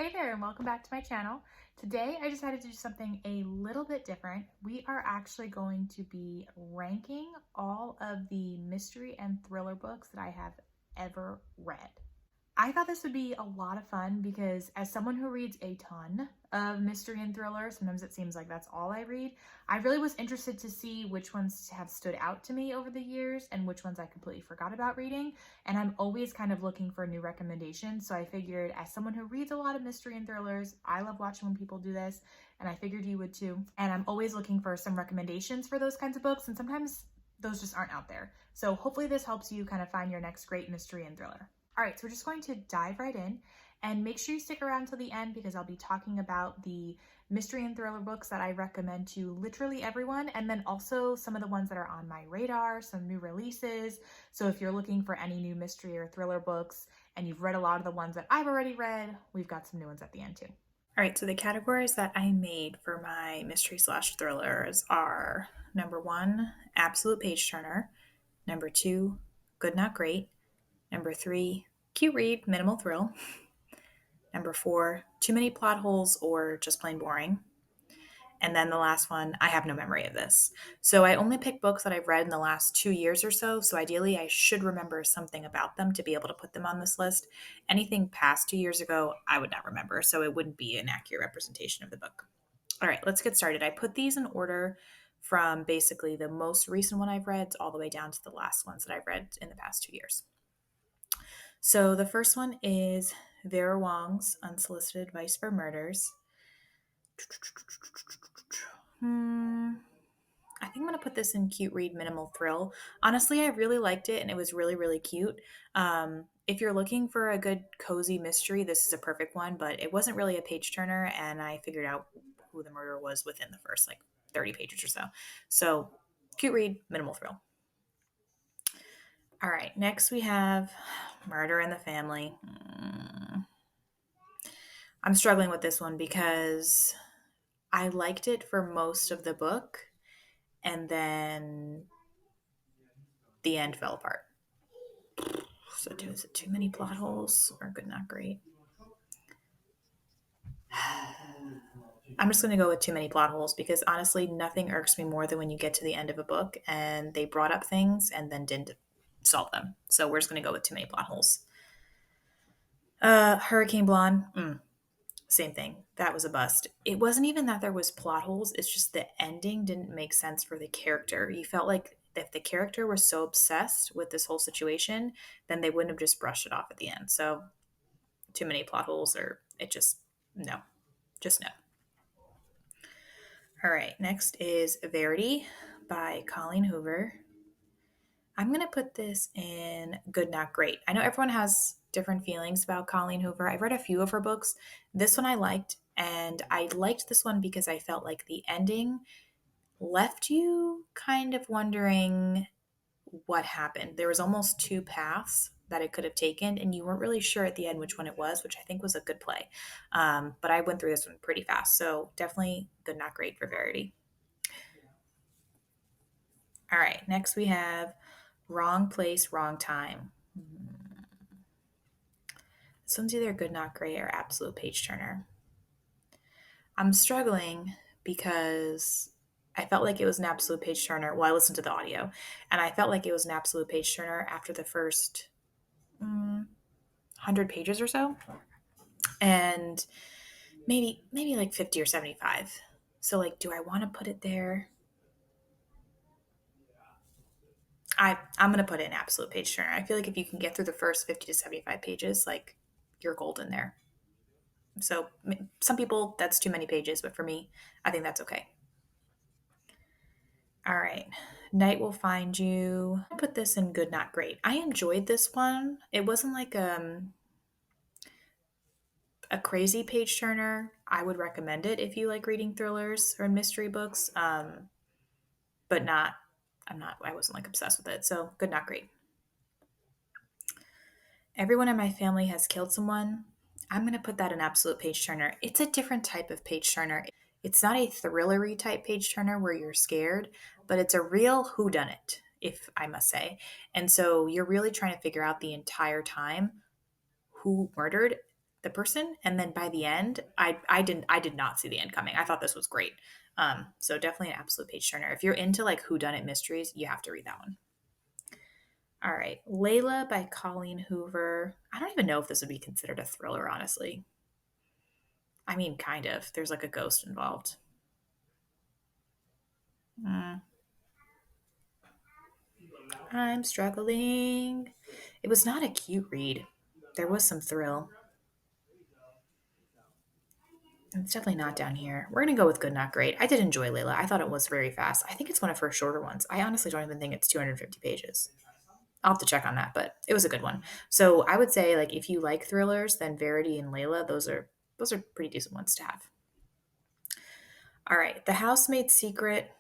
Hey there, and welcome back to my channel. Today, I decided to do something a little bit different. We are actually going to be ranking all of the mystery and thriller books that I have ever read. I thought this would be a lot of fun because as someone who reads a ton of mystery and thriller, sometimes it seems like that's all I read, I really was interested to see which ones have stood out to me over the years and which ones I completely forgot about reading. And I'm always kind of looking for new recommendations. So I figured as someone who reads a lot of mystery and thrillers, I love watching when people do this, and I figured you would too. And I'm always looking for some recommendations for those kinds of books, and sometimes those just aren't out there. So hopefully this helps you kind of find your next great mystery and thriller. All right, so we're just going to dive right in, and make sure you stick around till the end because I'll be talking about the mystery and thriller books that I recommend to literally everyone, and then also some of the ones that are on my radar, some new releases. So if you're looking for any new mystery or thriller books and you've read a lot of the ones that I've already read, we've got some new ones at the end too. All right, so the categories that I made for my mystery slash thrillers are number one, absolute page turner, number two, good not great, number three, cute read, minimal thrill. Number four, too many plot holes or just plain boring. And then the last one, I have no memory of this. So I only pick books that I've read in the last 2 years or so. So ideally, I should remember something about them to be able to put them on this list. Anything past 2 years ago, I would not remember. So it wouldn't be an accurate representation of the book. All right, let's get started. I put these in order from basically the most recent one I've read all the way down to the last ones that I've read in the past 2 years. So the first one is Vera Wong's Unsolicited Advice for Murders. I think I'm going to put this in cute read, minimal thrill. Honestly, I really liked it and it was really, really cute. If you're looking for a good cozy mystery, this is a perfect one, but it wasn't really a page turner and I figured out who the murderer was within the first 30 pages or so. So cute read, minimal thrill. All right, next we have Murder in the Family. I'm struggling with this one because I liked it for most of the book and then the end fell apart. So is it too many plot holes or good not great? I'm just going to go with too many plot holes because honestly, nothing irks me more than when you get to the end of a book and they brought up things and then didn't solve them. So we're just going to go with too many plot holes. Hurricane Blonde, same thing. That was a bust. It wasn't even that there was plot holes. It's just the ending didn't make sense for the character. You felt like if the character was so obsessed with this whole situation, then they wouldn't have just brushed it off at the end. So too many plot holes or it just no. Just no. All right, next is Verity by Colleen Hoover. I'm going to put this in good, not great. I know everyone has different feelings about Colleen Hoover. I've read a few of her books. This one I liked, and I liked this one because I felt like the ending left you kind of wondering what happened. There was almost two paths that it could have taken, and you weren't really sure at the end which one it was, which I think was a good play. But I went through this one pretty fast, so definitely good, not great for Verity. All right, next we have Wrong Place, Wrong Time. This one's either good, not great, or absolute page turner. I'm struggling because I felt like it was an absolute page turner. Well, I listened to the audio, and I felt like it was an absolute page turner after the first 100 pages or so, and maybe like 50 or 75. So do I want to put it there? I'm gonna put it in absolute page turner. I feel like if you can get through the first 50 to 75 pages, you're golden there. So some people that's too many pages, but for me, I think that's okay. All right. Night Will Find You. I put this in good, not great. I enjoyed this one. It wasn't like a crazy page turner. I would recommend it if you like reading thrillers or mystery books. But not I wasn't obsessed with it. So good, not great. Everyone in My Family Has Killed Someone. I'm going to put that in absolute page turner. It's a different type of page turner. It's not a thrillery type page turner where you're scared, but it's a real whodunit, if I must say. And so you're really trying to figure out the entire time who murdered. the person. And then by the end, I did not see the end coming. I thought this was great. So definitely an absolute page turner. If you're into like whodunit mysteries, you have to read that one. All right, Layla by Colleen Hoover. I don't even know if this would be considered a thriller, honestly. I mean, kind of. There's like a ghost involved. Mm, I'm struggling. It was not a cute read. There was some thrill. It's definitely not down here. We're gonna go with good, not great. I did enjoy Layla. I thought it was very fast. I think it's one of her shorter ones. I honestly don't even think it's 250 pages. I'll have to check on that, but it was a good one. So I would say, like, if you like thrillers, then Verity and Layla, those are pretty decent ones to have. All right, The Housemaid's Secret.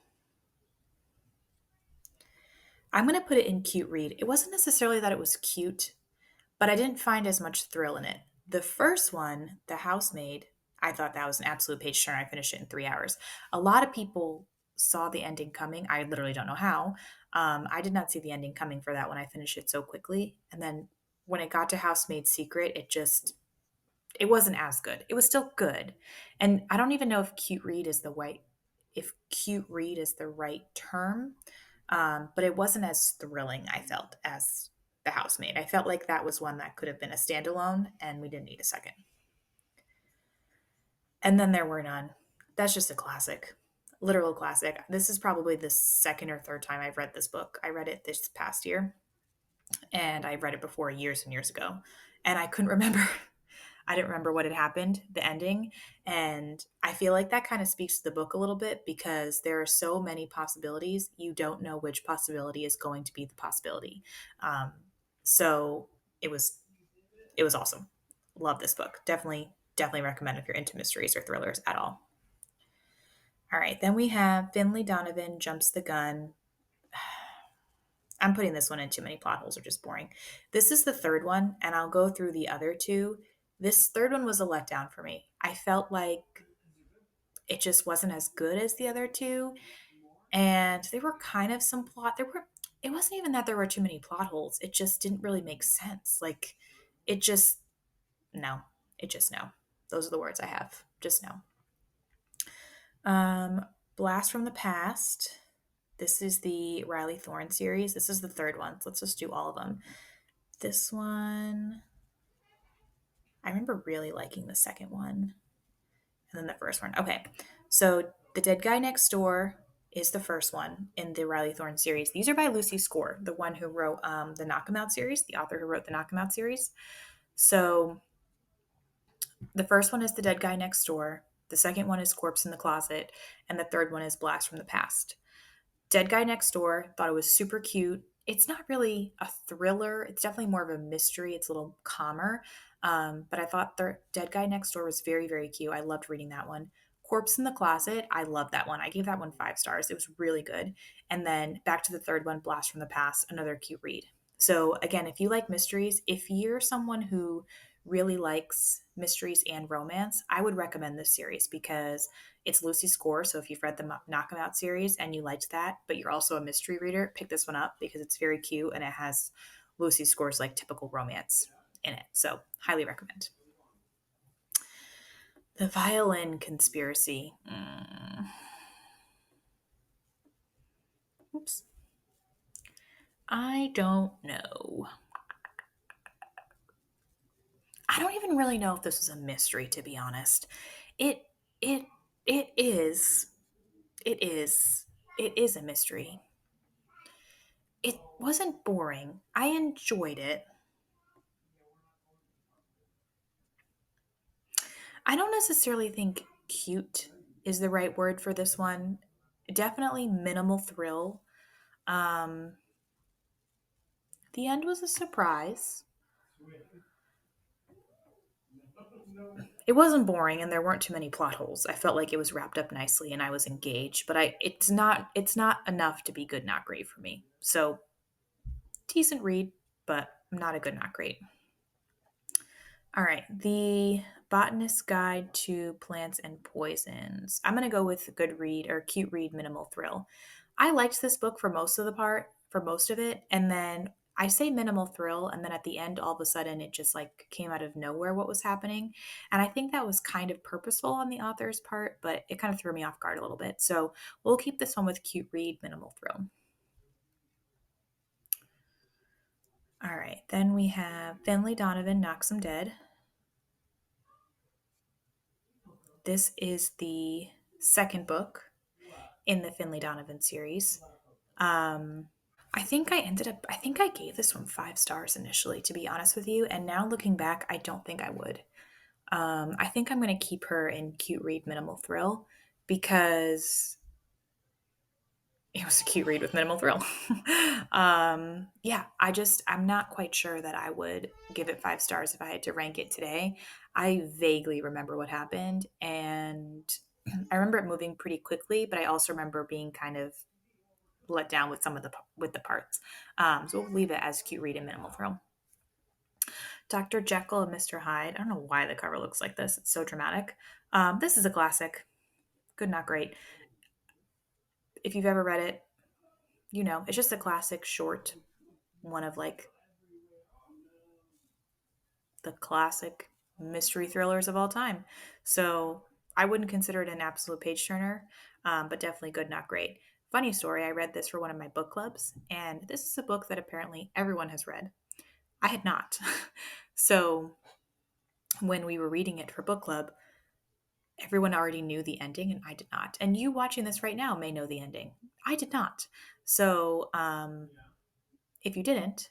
I'm gonna put it in cute read. It wasn't necessarily that it was cute, but I didn't find as much thrill in it. The first one, The Housemaid, I thought that was an absolute page turner. I finished it in 3 hours. A lot of people saw the ending coming. I literally don't know how. I did not see the ending coming for that when I finished it so quickly. And then when it got to Housemaid's Secret, it wasn't as good. It was still good. And I don't even know if cute read is the right term. But it wasn't as thrilling, I felt, as The Housemaid. I felt like that was one that could have been a standalone and we didn't need a second. And then there were none. That's just a classic. Literal classic. This is probably the second or third time I've read this book. I read it this past year and I read it before years and years ago. And I couldn't remember I didn't remember what had happened, the ending. And I feel like that kind of speaks to the book a little bit because there are so many possibilities. You don't know which possibility is going to be the possibility. Um, so it was it was awesome. Love this book. Definitely recommend if you're into mysteries or thrillers at all. All right, then we have Finley Donovan Jumps the Gun. I'm putting this one in too many plot holes are just boring. This is the third one, and I'll go through the other two. This third one was a letdown for me. I felt like it just wasn't as good as the other two, and there were kind of some plot. It wasn't even that there were too many plot holes. It just didn't really make sense. Like it just no. It just no. Those are the words I have. Just no. Um Blast from the Past. This is the Riley Thorne series. This is the third one. So let's just do all of them. This one, I remember really liking the second one and then the first one. Okay. So The Dead Guy Next Door is the first one in the Riley Thorne series. These are by Lucy Score, the one who wrote the Knock 'em Out series, the author who wrote the Knock 'em Out series. So the first one is The Dead Guy Next Door. The second one is Corpse in the Closet. And the third one is Blast from the Past. Dead Guy Next Door, thought it was super cute. It's not really a thriller. It's definitely more of a mystery. It's a little calmer. But I thought the Dead Guy Next Door was very, very cute. I loved reading that one. Corpse in the Closet, I love that one. I gave that one 5 stars. It was really good. And then back to the third one, Blast from the Past, another cute read. So again, if you like mysteries, if you're someone who really likes mysteries and romance, I would recommend this series because it's Lucy Score. So if you've read the Knock 'em Out series and you liked that, but you're also a mystery reader, pick this one up because it's very cute and it has Lucy Score's like typical romance in it. So highly recommend. The Violin Conspiracy. Oops. I don't know. I don't even really know if this was a mystery, to be honest. It it it is it is it is a mystery. It wasn't boring. I enjoyed it. I don't necessarily think cute is the right word for this one. Definitely minimal thrill. Um, the end was a surprise. It wasn't boring and there weren't too many plot holes. I felt like it was wrapped up nicely and I was engaged, but it's not enough to be good not great for me. So, decent read, but not a good not great. All right, The Botanist's Guide to Plants and Poisons. I'm going to go with good read or cute read, minimal thrill. I liked this book for most of it, and then I say minimal thrill, and then at the end, all of a sudden, it just like came out of nowhere what was happening. And I think that was kind of purposeful on the author's part, but it kind of threw me off guard a little bit. So we'll keep this one with cute read, minimal thrill. All right, then we have Finley Donovan Knocks 'Em Dead. This is the second book in the Finley Donovan series. I think I think I gave this one 5 stars initially, to be honest with you. And now looking back, I don't think I would. I think I'm going to keep her in cute read, minimal thrill because it was a cute read with minimal thrill. Yeah, I'm not quite sure that I would give it 5 stars if I had to rank it today. I vaguely remember what happened, and I remember it moving pretty quickly, but I also remember being kind of let down with some of the parts. So we'll leave it as cute read and minimal thrill. Dr. Jekyll and Mr. Hyde. I don't know why the cover looks like this. It's so dramatic. This is a classic. Good, not great. If you've ever read it, you know, it's just a classic short, one of like the classic mystery thrillers of all time. So I wouldn't consider it an absolute page turner, but definitely good, not great. Funny story, I read this for one of my book clubs, and this is a book that apparently everyone has read. I had not. So when we were reading it for book club, everyone already knew the ending and I did not. And you watching this right now may know the ending. I did not. So if you didn't,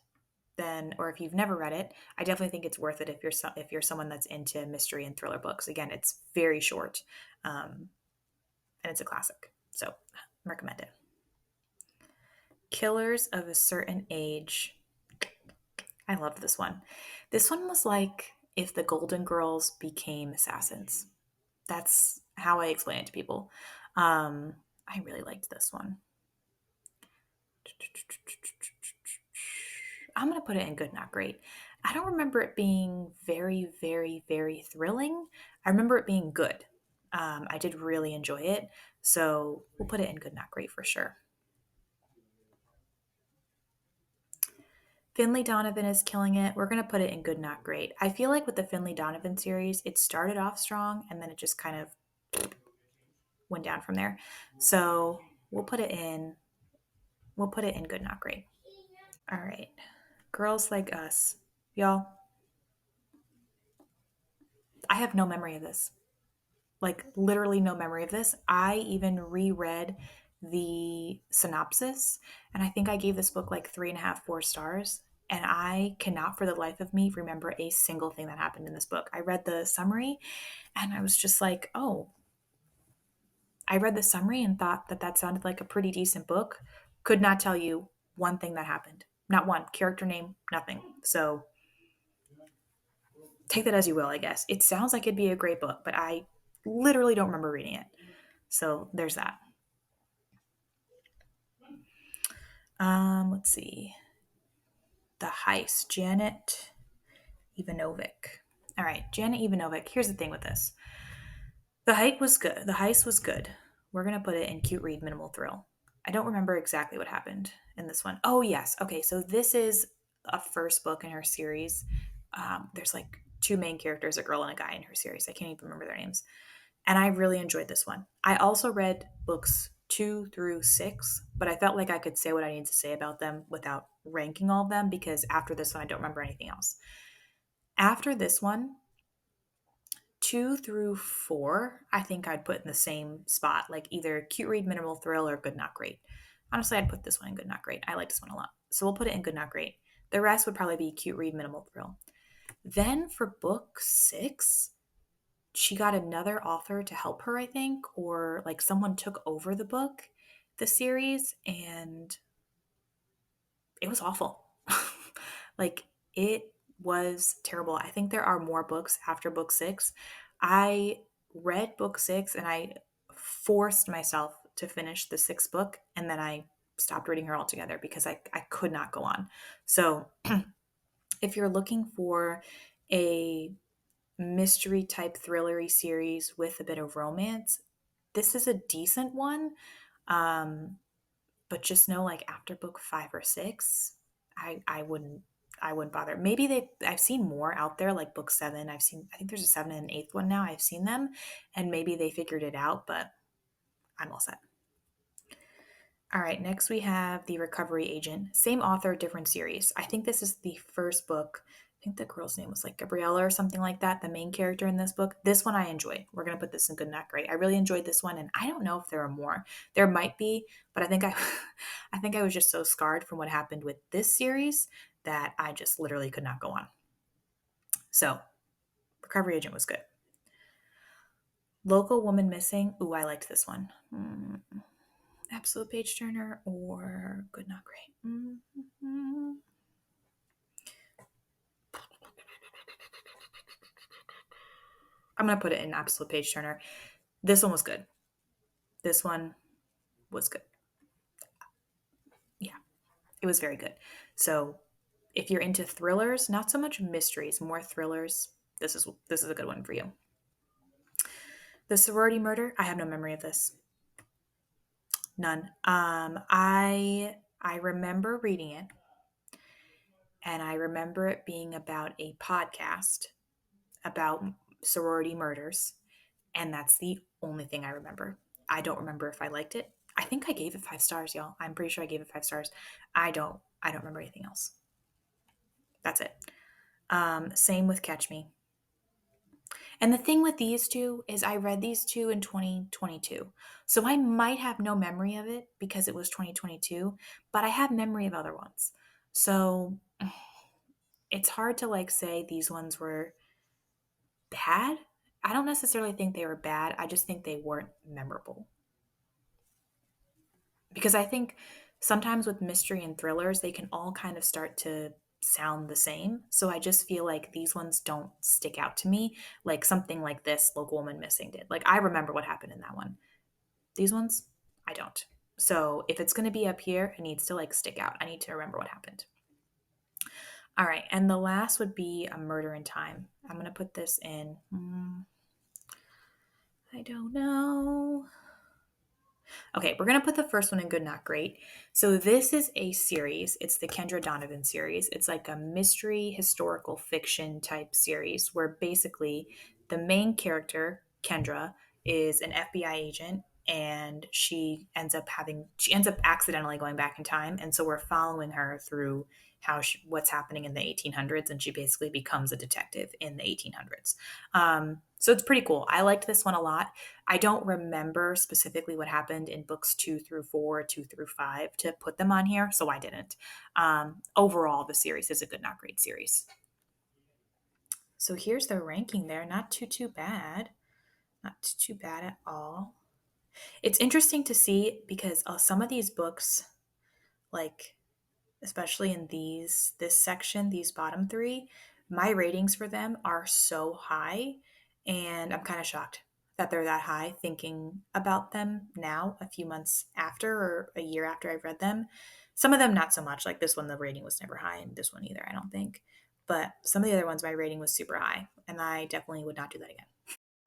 then, or if you've never read it, I definitely think it's worth it if you're someone that's into mystery and thriller books. Again, it's very short, and it's a classic, so recommend it. Killers of a Certain Age. I loved this one. This one was like if the Golden Girls became assassins. That's how I explain it to people. I really liked this one. I'm going to put it in good, not great. I don't remember it being very, very, very thrilling. I remember it being good. I did really enjoy it. So we'll put it in good, not great for sure. Finley Donovan is killing it. We're going to put it in good, not great. I feel like with the Finley Donovan series, it started off strong and then it just kind of went down from there. So we'll put it in good, not great. All right. Girls Like Us. Y'all, I have no memory of this. Like literally no memory of this. I even reread the synopsis and I think I gave this book like 3.5, 4 stars. And I cannot for the life of me remember a single thing that happened in this book. I read the summary and I was just like, oh, I read the summary and thought that that sounded like a pretty decent book. Could not tell you one thing that happened. Not one character name, nothing. So take that as you will, I guess. It sounds like it'd be a great book, but I literally don't remember reading it. So there's that. Let's see. The Heist, Janet Ivanovic. All right, Janet Ivanovic. Here's the thing with this. The heist was good. The heist was good. We're gonna put it in cute read, minimal thrill. I don't remember exactly what happened in this one. Oh yes, okay. So this is a first book in her series. There's like 2 main characters, a girl and a guy in her series. I can't even remember their names. And I really enjoyed this one. I also read books 2 through 6, but I felt like I could say what I need to say about them without ranking all of them because after this one, I don't remember anything else. After this one, 2 through 4, I think I'd put in the same spot, like either cute read, minimal thrill, or good, not great. Honestly, I'd put this one in good, not great. I like this one a lot. So we'll put it in good, not great. The rest would probably be cute read, minimal thrill. Then for book 6, she got another author to help her, I think, or like someone took over the series, and it was awful. Like it was terrible. I think there are more books after book 6. I read book 6 and I forced myself to finish the 6th book, and then I stopped reading her altogether because I could not go on. So if you're looking for a mystery type thrillery series with a bit of romance, this is a decent one. But just know like after book 5 or 6, I wouldn't bother. Maybe I've seen more out there, like book 7. I think there's a 7 and an 8th one now. I've seen them, and maybe they figured it out, but I'm all set. All right, next we have The Recovery Agent. Same author, different series. I think this is the first book. I think the girl's name was like Gabriella or something like that, the main character in this book. This one I enjoyed. We're going to put this in Good Not Great. I really enjoyed this one, and I don't know if there are more. There might be, but I think I think I was just so scarred from what happened with this series that I just literally could not go on. So, Recovery Agent was good. Local Woman Missing. Ooh, I liked this one. Absolute Page Turner or Good Not Great. I'm going to put it in Absolute Page Turner. This one was good. This one was good. Yeah, it was very good. So if you're into thrillers, not so much mysteries, more thrillers, this is a good one for you. The Sorority Murder. I have no memory of this. None. I remember reading it, and I remember it being about a podcast about sorority murders, and that's the only thing I remember. I don't remember if I liked it. I think I gave it 5 stars, y'all. I'm pretty sure I gave it 5 stars. I don't remember anything else. That's it. Same with Catch Me. And the thing with these two is I read these two in 2022. So I might have no memory of it because it was 2022, but I have memory of other ones. So it's hard to like say these ones were bad. I don't necessarily think they were bad. I just think they weren't memorable. Because I think sometimes with mystery and thrillers, they can all kind of start to sound the same. So I just feel like these ones don't stick out to me like something like this Local Woman Missing did. Like I remember what happened in that one. These ones, I don't. So if it's going to be up here, it needs to like stick out. I need to remember what happened. All right, and the last would be A Murder in Time. I'm going to put this in. I don't know. Okay, we're going to put the first one in Good Not Great. So this is a series. It's the Kendra Donovan series. It's like a mystery historical fiction type series where basically the main character, Kendra, is an FBI agent and she ends up accidentally going back in time, and so we're following her through what's happening in the 1800s, and she basically becomes a detective in the 1800s. So it's pretty cool. I liked this one a lot. I don't remember specifically what happened in books 2 through 4, 2 through 5 to put them on here, so I didn't. Overall, the series is a Good Not Great series. So here's the ranking there. Not too bad. Not too bad at all. It's interesting to see because some of these books, like especially in this section, these bottom 3, my ratings for them are so high, and I'm kind of shocked that they're that high thinking about them now, a few months after or a year after I've read them. Some of them not so much, like this one the rating was never high, and this one either, I don't think. But some of the other ones my rating was super high, and I definitely would not do that again.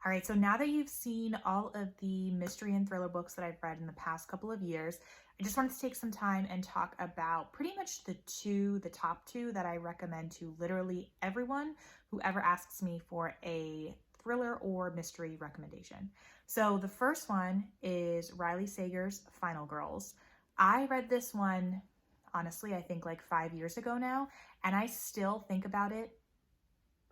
All right, so now that you've seen all of the mystery and thriller books that I've read in the past couple of years, I just wanted to take some time and talk about pretty much the top two that I recommend to literally everyone who ever asks me for a thriller or mystery recommendation. So the first one is Riley Sager's Final Girls. I read this one, honestly, I think like 5 years ago now, and I still think about it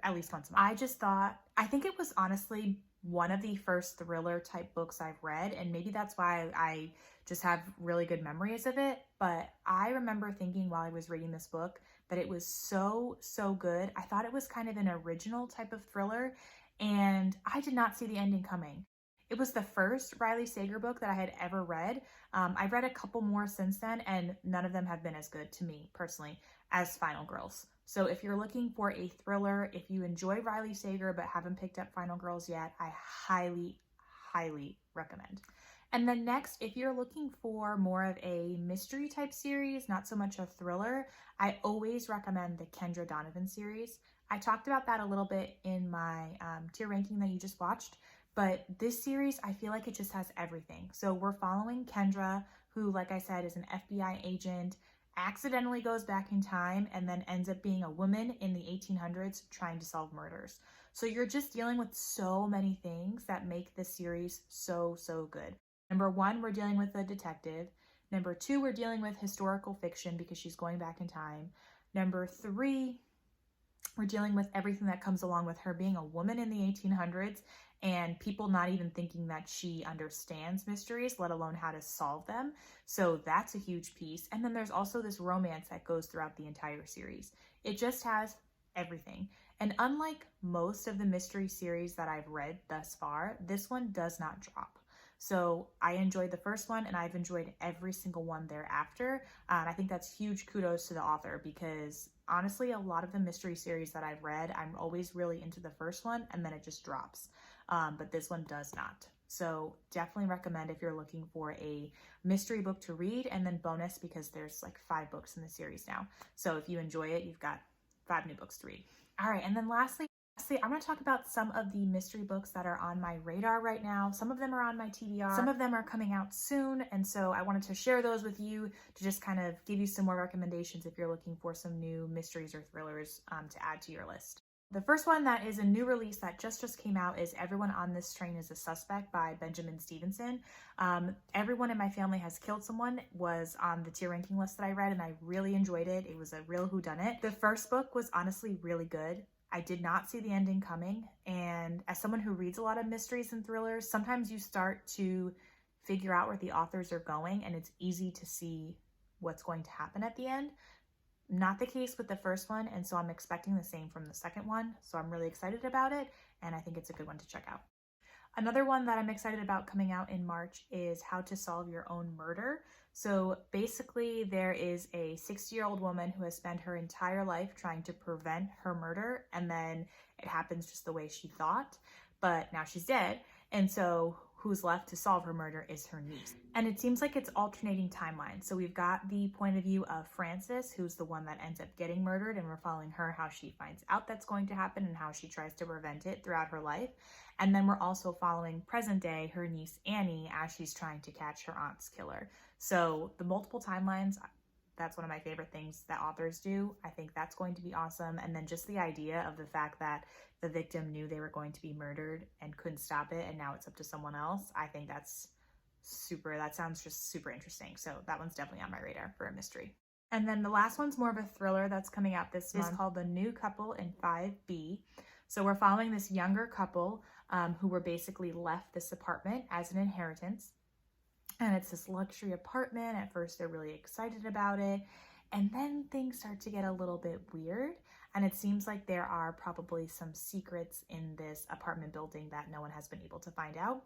at least once a month. I think it was honestly one of the first thriller type books I've read, and maybe that's why I just have really good memories of it. But I remember thinking while I was reading this book that it was so good. I thought it was kind of an original type of thriller, and I did not see the ending coming. It was the first Riley Sager book that I had ever read. I've read a couple more since then, and none of them have been as good to me personally as Final Girls. So if you're looking for a thriller, if you enjoy Riley Sager but haven't picked up Final Girls yet, I highly recommend. And then next, if you're looking for more of a mystery type series, not so much a thriller, I always recommend the Kendra Donovan series. I talked about that a little bit in my tier ranking that you just watched, but this series, I feel like it just has everything. So we're following Kendra, who, like I said, is an FBI agent, accidentally goes back in time and then ends up being a woman in the 1800s trying to solve murders. So you're just dealing with so many things that make this series so, so good. Number one, we're dealing with a detective. Number two, we're dealing with historical fiction because she's going back in time. Number three, we're dealing with everything that comes along with her being a woman in the 1800s and people not even thinking that she understands mysteries, let alone how to solve them. So that's a huge piece. And then there's also this romance that goes throughout the entire series. It just has everything. And unlike most of the mystery series that I've read thus far, this one does not drop. So I enjoyed the first one and I've enjoyed every single one thereafter. And I think that's huge kudos to the author because honestly, a lot of the mystery series that I've read, I'm always really into the first one and then it just drops. But this one does not. So definitely recommend if you're looking for a mystery book to read, and then bonus because there's like 5 books in the series now. So if you enjoy it, you've got 5 new books to read. All right, and then lastly, I'm going to talk about some of the mystery books that are on my radar right now. Some of them are on my TBR. Some of them are coming out soon, and so I wanted to share those with you to just kind of give you some more recommendations if you're looking for some new mysteries or thrillers to add to your list. The first one that is a new release that just came out is Everyone on This Train is a Suspect by Benjamin Stevenson. Everyone in my family has killed someone was on the tier ranking list that I read, and I really enjoyed it. It was a real whodunit. The first book was honestly really good. I did not see the ending coming, and as someone who reads a lot of mysteries and thrillers, sometimes you start to figure out where the authors are going, and it's easy to see what's going to happen at the end. Not the case with the first one, and so I'm expecting the same from the second one, so I'm really excited about it, and I think it's a good one to check out. Another one that I'm excited about coming out in March is How to Solve Your Own Murder. So basically, there is a 60-year-old woman who has spent her entire life trying to prevent her murder, and then it happens just the way she thought, but now she's dead, and so who's left to solve her murder is her niece. And it seems like it's alternating timelines. So we've got the point of view of Frances, who's the one that ends up getting murdered, and we're following her, how she finds out that's going to happen and how she tries to prevent it throughout her life. And then we're also following present day, her niece Annie, as she's trying to catch her aunt's killer. So the multiple timelines, that's one of my favorite things that authors do. I think that's going to be awesome. And then just the idea of the fact that the victim knew they were going to be murdered and couldn't stop it, and now it's up to someone else. I think that sounds just super interesting. So that one's definitely on my radar for a mystery. And then the last one's more of a thriller that's coming out this month. It's called The New Couple in 5B. So we're following this younger couple who were basically left this apartment as an inheritance. And it's this luxury apartment. At first, they're really excited about it. And then things start to get a little bit weird. And it seems like there are probably some secrets in this apartment building that no one has been able to find out.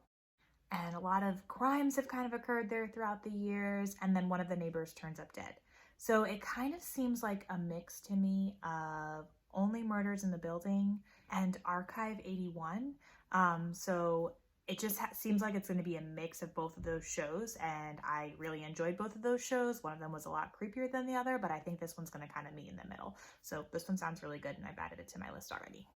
And a lot of crimes have kind of occurred there throughout the years. And then one of the neighbors turns up dead. So it kind of seems like a mix to me of Only Murders in the Building and Archive 81. So it just seems like it's going to be a mix of both of those shows, and I really enjoyed both of those shows. One of them was a lot creepier than the other, but I think this one's going to kind of meet in the middle. So this one sounds really good, and I've added it to my list already.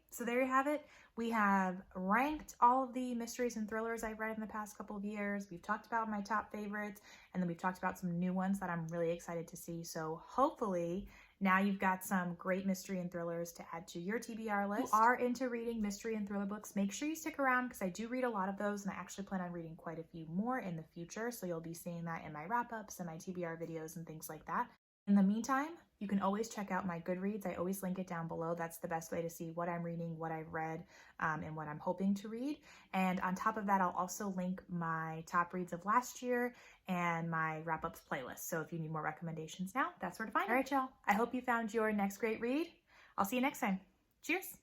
So there you have it. We have ranked all of the mysteries and thrillers I've read in the past couple of years. We've talked about my top favorites, and then we've talked about some new ones that I'm really excited to see. So hopefully now you've got some great mystery and thrillers to add to your TBR list. If you are into reading mystery and thriller books, make sure you stick around because I do read a lot of those, and I actually plan on reading quite a few more in the future. So you'll be seeing that in my wrap-ups and my TBR videos and things like that. In the meantime, you can always check out my Goodreads. I always link it down below. That's the best way to see what I'm reading, what I've read, and what I'm hoping to read. And on top of that, I'll also link my top reads of last year and my wrap-ups playlist. So if you need more recommendations now, that's where to find it. All right, y'all. I hope you found your next great read. I'll see you next time. Cheers.